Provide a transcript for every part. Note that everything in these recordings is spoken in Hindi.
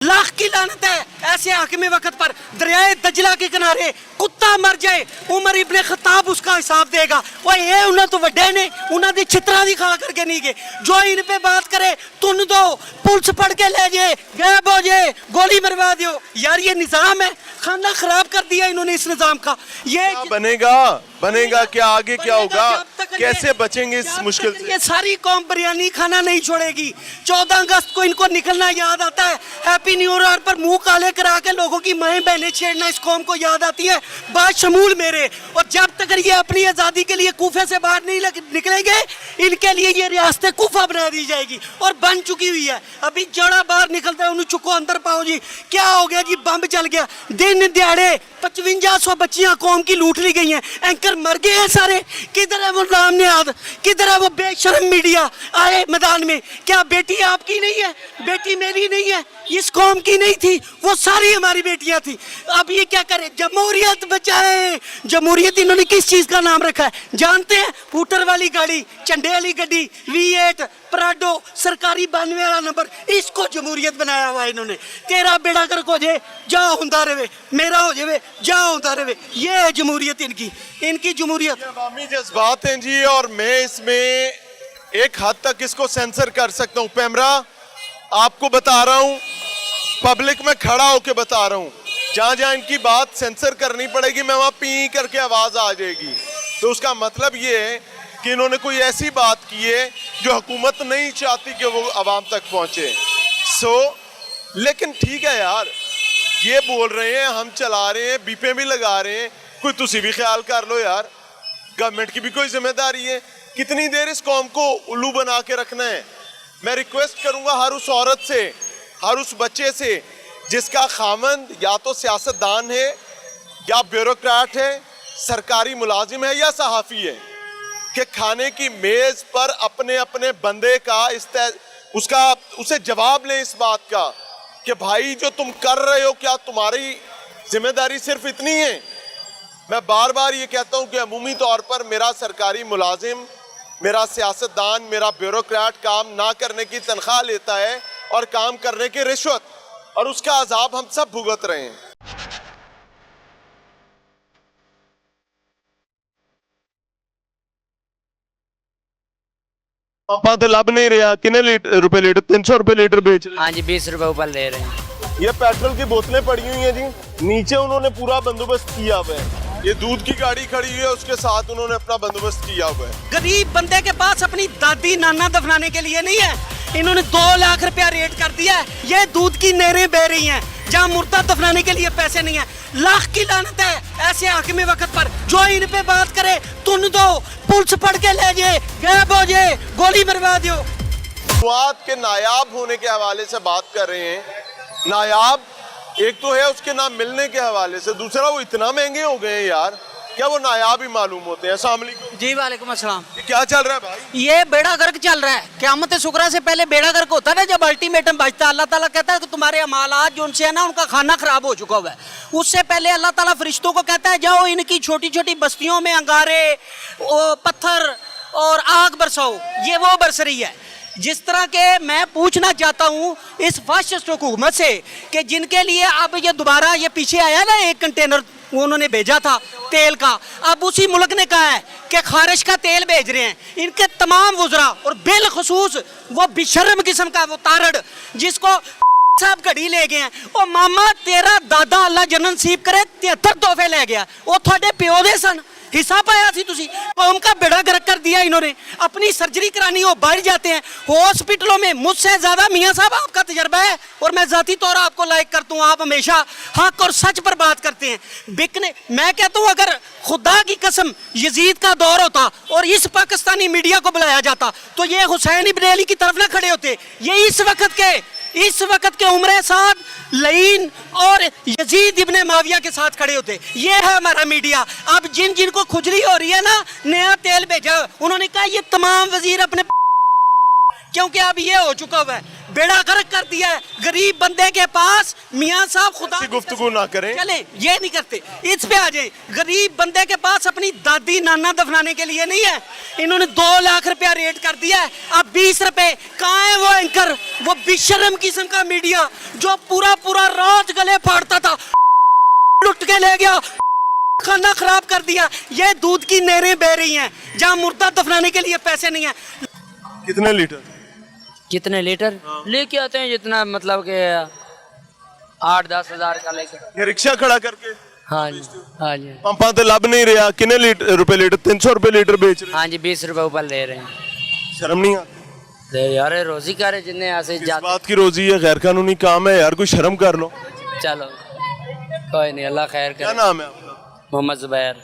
लाख की लानत है ऐसे हाकिम वक्त पर। दरियाए दजला के किनारे कुत्ता मर जाए, उमर इब्ने खत्ताब उसका हिसाब देगा। वो ये उन्हें तो वड्डे ने उन्हें दी चित्रा दी खा करके नहीं गए। जो इन पे बात करे तुन दो, पुलिस पढ़ के ले जाए, गायब हो जाए, गोली मरवा दो। यार ये निज़ाम है, खाना खराब कर दिया इन्होंने इस निज़ाम का। ये बनेगा क्या, आगे क्या होगा, कैसे बचेंगे इस मुश्किल से? ये सारी कौम बिरयानी खाना नहीं छोड़ेगी। 14 अगस्त को इनको निकलना याद आता है, हैप्पी न्यू ईयर पर मुंह काले करा के लोगों की माएं बहनें छेड़ना इस कौम को याद आती है, बात शमूल मेरे। और जब तक ये अपनी आज़ादी के लिए कूफे से बाहर नहीं निकलेंगे, इनके लिए ये रियासत कूफा बना दी जाएगी और बन चुकी हुई है। अभी जड़ा बाहर निकलता है उन्हें चुको अंदर पाओ जी। क्या हो गया जी, बम चल गया। दिन दिहाड़े 5500 बच्चियां कौम की लूट ली गई हैं, एंकर मर गए हैं सारे। किधर है वो नाम नियाद, किधर है वो बेशर्म मीडिया आए मैदान में? क्या बेटी आपकी नहीं है, बेटी मेरी नहीं है, इस कौम की नहीं थी, वो सारी हमारी बेटियां थी। अब ये क्या करे, जमहूरियत बचाए। जमहूरियत इन्होंने किस चीज का नाम रखा है जानते हैं? हूटर वाली गाड़ी, झंडे वाली गड्डी, V8 प्राडो, सरकारी 92 वाला नंबर, इसको जमहूरियत बनाया हुआ है इन्होंने। तेरा बेड़ा गर्क हो जाए जा होता रहे, मेरा हो जाए जा होता रहे, ये है जमहूरियत इनकी जमहूरियत। अवामी जज्बात हैं जी, और मैं इसमें एक हद तक इसको सेंसर कर सकता हूँ। पैमरा आपको बता रहा हूँ, पब्लिक में खड़ा होके बता रहा हूँ, जहाँ जहाँ इनकी बात सेंसर करनी पड़ेगी मैं वहाँ पी करके आवाज आ जाएगी। तो उसका मतलब ये है कि इन्होंने कोई ऐसी बात की है जो हुकूमत नहीं चाहती कि वो आवाम तक पहुंचे। लेकिन ठीक है यार, ये बोल रहे हैं, हम चला रहे हैं, बीपे भी लगा रहे हैं, कोई तुसी भी ख्याल कर लो यार, गवर्नमेंट की भी कोई जिम्मेदारी है। कितनी देर इस कौम को उल्लू बना के रखना है? मैं रिक्वेस्ट करूंगा हर उस औरत से, हर उस बच्चे से जिसका खामंद या तो सियासतदान है या ब्यूरोक्रेट है, सरकारी मुलाजिम है या सहाफ़ी है, कि खाने की मेज पर अपने अपने बंदे का उसे जवाब लें इस बात का कि भाई जो तुम कर रहे हो क्या तुम्हारी जिम्मेदारी सिर्फ इतनी है? मैं बार बार ये कहता हूं कि अमूमी तौर पर मेरा सरकारी मुलाजिम, मेरा सियासतदान, मेरा ब्यूरोक्रेट काम ना करने की तनख्वाह लेता है और काम करने की रिश्वत, और उसका अजाब हम सब भुगत रहे हैं। पापा तो लब नहीं रहा, कितने रुपए लीटर? 300 रुपए लीटर बेच रहे हैं। हाँ जी, 20 रुपए ऊपर ले रहे हैं। ये पेट्रोल की बोतलें पड़ी हुई हैं जी, नीचे उन्होंने पूरा बंदोबस्त किया हुआ है। ये दूध की गाड़ी खड़ी हुई है, उसके साथ उन्होंने अपना बंदोबस्त किया हुआ है। गरीब बंदे के पास अपनी दादी नाना दफनाने के लिए नहीं है, इन्होंने 2 लाख रुपया रेट कर दिया है। ये दूध की नहरें बह रही हैं जहाँ मुर्दा दफनाने के लिए पैसे नहीं है। लाख की लानत है ऐसे हाकिम वक्त पर। जो इन पे बात करे तुन दो, पुलिस पढ़ के ले जाए, गायब हो जाए, गोली मरवा दो। मसनूआत के नायाब होने के हवाले से बात कर रहे हैं। नायाब एक तो है उसके नाम मिलने के हवाले से, दूसरा वो इतना महंगे हो गए हैं यार, क्या वो नायाब ही मालूम होते हैं? अस्सलाम वालेकुम जी वालेकुम अस्सलाम। ये क्या चल रहा है भाई? ये बेड़ा गर्क चल रहा है। क़यामत सुकरा से पहले बेड़ा गर्क होता है ना, जब अल्टीमेटम बचता है, अल्लाह ताला कहता है कि तुम्हारे अमालात जो उनसे है ना, उनका खाना खराब हो चुका हुआ है। उससे पहले अल्लाह ताला फरिश्तों को कहता है जाओ इनकी छोटी छोटी बस्तियों में अंगारे, पत्थर और आग बरसाओ। ये वो बरस रही है जिस तरह के मैं पूछना चाहता हूँ इस फाशिस्ट हुकूमत से कि जिनके लिए अब ये दोबारा ये पीछे आया ना, एक कंटेनर वो उन्होंने भेजा था तेल का, अब उसी मुल्क ने कहा है कि खारिश का तेल भेज रहे हैं। इनके तमाम वुज़रा और बिलखुसूस वो बेशर्म किस्म का वो तारड़ जिसको साहब घड़ी ले गए हैं, ओ मामा तेरा दादा अल्लाह जन्नत नसीब करे 73 तोहफे ले गया, वो थोड़े प्यो दे सन, हिस्सा पाया थी तुसी। कौम का बेड़ा गर्क कर दिया इन्होंने। अपनी सर्जरी करानी हो बाहर जाते हैं हॉस्पिटलों में। मुझसे ज्यादा मियाँ साहब आपका तजर्बा है और मैं जाती तौर आपको लाइक करता हूँ, आप हमेशा हक और सच पर बात करते हैं। बिकने मैं कहता हूँ अगर खुदा की कसम यजीद का दौर होता और इस पाकिस्तानी मीडिया को बुलाया जाता तो ये हुसैन इब्न अली की तरफ ना खड़े होते, ये इस वक्त के उमरे साथ लईन और यजीद इब्ने माविया के साथ खड़े होते। ये है हमारा मीडिया। अब जिनको खुजली हो रही है ना, नया तेल भेजा, उन्होंने कहा ये तमाम वजीर अपने, क्योंकि अब ये हो चुका हुआ है बेड़ा गर्क कर दिया है गरीब बंदे के पास। मियां साहब खुदा ऐसी गुफ्तगू ना करें। चले ये नहीं करते, इस पे आ जाए। गरीब बंदे के पास अपनी दादी नाना दफनाने के लिए नहीं है, इन्होंने 2 लाख रुपया रेट कर दिया है। अब 20 रुपए कहाँ है वो एंकर, वो बेशर्म किस्म का मीडिया जो पूरा पूरा रात गले फाड़ता था, लुट के ले गया, खाना खराब कर दिया। ये दूध की नहरें बह रही हैं जहाँ मुर्दा दफनाने के लिए पैसे नहीं है। कितने लीटर? कितने लीटर लेके आते हैं? जितना मतलब कि 8-10 हज़ार का लेके। ये रिक्शा खड़ा करके हाँ जी, हाँ जी, पंपा ते लब नहीं रहा। कितने रुपए लीटर? 300 रुपए लीटर बेच रहे। हाँ जी, 20 रुपए ऊपर ले रहे हैं। शर्म नहीं आती? तो यार रोजी करे जितने ऐसे इस जाते। बात की रोजी है, गैर कानूनी काम है यार, कोई शर्म कर लो। चलो कोई नहीं, अल्लाह खैर क्या करे। नाम है आपका? मोहम्मद जुबैर।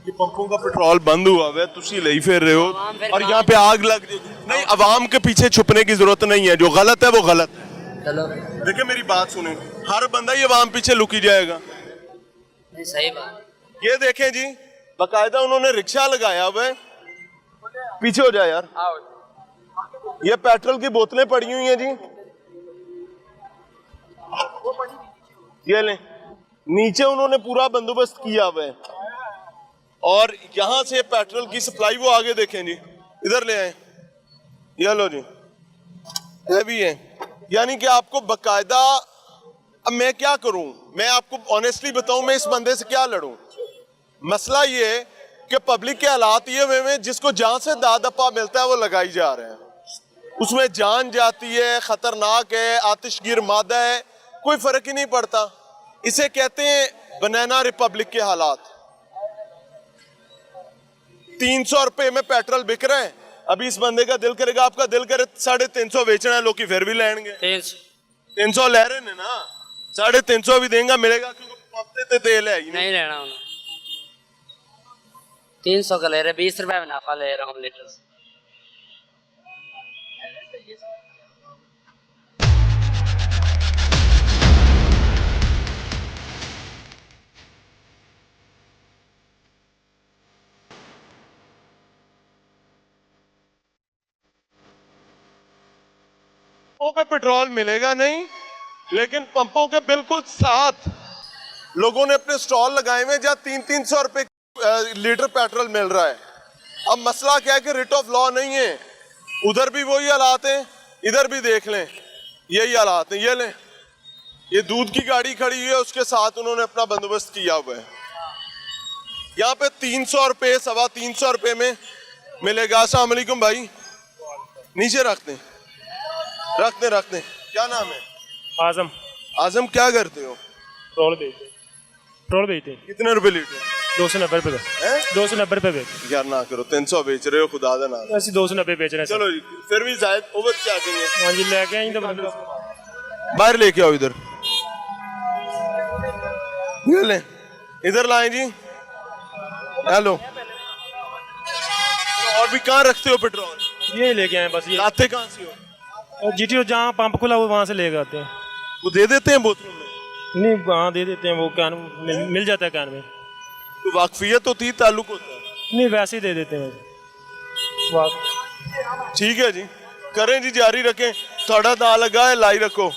ये पंपों का पेट्रोल बंद हुआ है, तुसी ले ही फिर रहे हो और यहाँ पे आग लग जाएगी। नहीं, अवाम के पीछे छुपने की जरूरत नहीं है, जो गलत है वो गलत है। चलो देखिए मेरी बात सुने, हर बंदा ये अवाम पीछे लुकी जाएगा। नहीं, सही बात। ये देखें जी, बकायदा उन्होंने रिक्शा लगाया हुआ है। पीछे हो जाए यार। आओ। ये पेट्रोल की बोतलें पड़ी हुई हैं जी, ये लें। नीचे उन्होंने पूरा बंदोबस्त किया हुआ है और यहां से पेट्रोल की सप्लाई वो आगे देखें जी, इधर ले आए। ये लो जी, ये भी है। यानी कि आपको बकायदा, अब मैं क्या करूं, मैं आपको ऑनेस्टली बताऊं, मैं इस बंदे से क्या लड़ूं। मसला ये है कि पब्लिक के हालात ये हुए में जिसको जहां से दादपा मिलता है वो लगाई जा रहे हैं, उसमें जान जाती है, खतरनाक है, आतिशगीर मादा है, कोई फर्क ही नहीं पड़ता। इसे कहते हैं बनाना रिपब्लिक के हालात। 300 रुपए में पेट्रोल बिक रहा है। अभी इस बंदे का दिल करेगा, आपका दिल करे 350 बेचना है, लोग फिर भी लेंगे। 300 ले रहे हैं ना, 350 भी देंगे, मिलेगा क्योंकि पंपते ते तेल है ही नहीं। नहीं लेना उन्हें। 300 का ले रहे, 20 रुपए में नाफा ले रहा हूँ लीटर से। पंपों पे पेट्रोल मिलेगा नहीं, लेकिन पंपों के बिल्कुल साथ लोगों ने अपने स्टॉल लगाए हुए जहाँ 300 रुपए लीटर पेट्रोल मिल रहा है। अब मसला क्या है कि रिट ऑफ लॉ नहीं है, उधर भी वही हालात हैं, इधर भी देख लें यही हालात हैं। ये लें, ये दूध की गाड़ी खड़ी हुई है, उसके साथ उन्होंने अपना बंदोबस्त किया हुआ है। यहाँ पे 300 रुपए, 325 रुपए में मिलेगा। अस्सलाम वालेकुम भाई, नीचे रखते रखते। क्या नाम है? आजम। आजम, क्या करते हो? पेट्रोल बेचते। कितने रुपए लीटर? 290 रुपए। हैं? 290 रुपए बेच। यार ना करो, 300 बेच रहे हो, खुदा दा नाम। ऐसी 290 बेच रहे हैं। चलो जी, फिर भी शायद ओवर चार्जिंग है। हाँ जी, लेके आई तो बाहर लेके आओ इधर, ये ले, इधर लाएं जी। हेलो, और भी कहाँ रखते हो पेट्रोल? ये लेके आए बस। ये लाते कहाँ से हो? जीटीओ जहाँ पंप खुला वो वहाँ से लेके आते हैं। वो दे देते हैं बोतलों में? नहीं, वहाँ दे देते हैं, वो कैन मिल जाता है कैन में। तो वाकफियत होती है, ताल्लुक होता है? नहीं, वैसे ही दे देते हैं। ठीक है जी, करें जी, जारी रखें। थोड़ा दा लगा है, लाई रखो।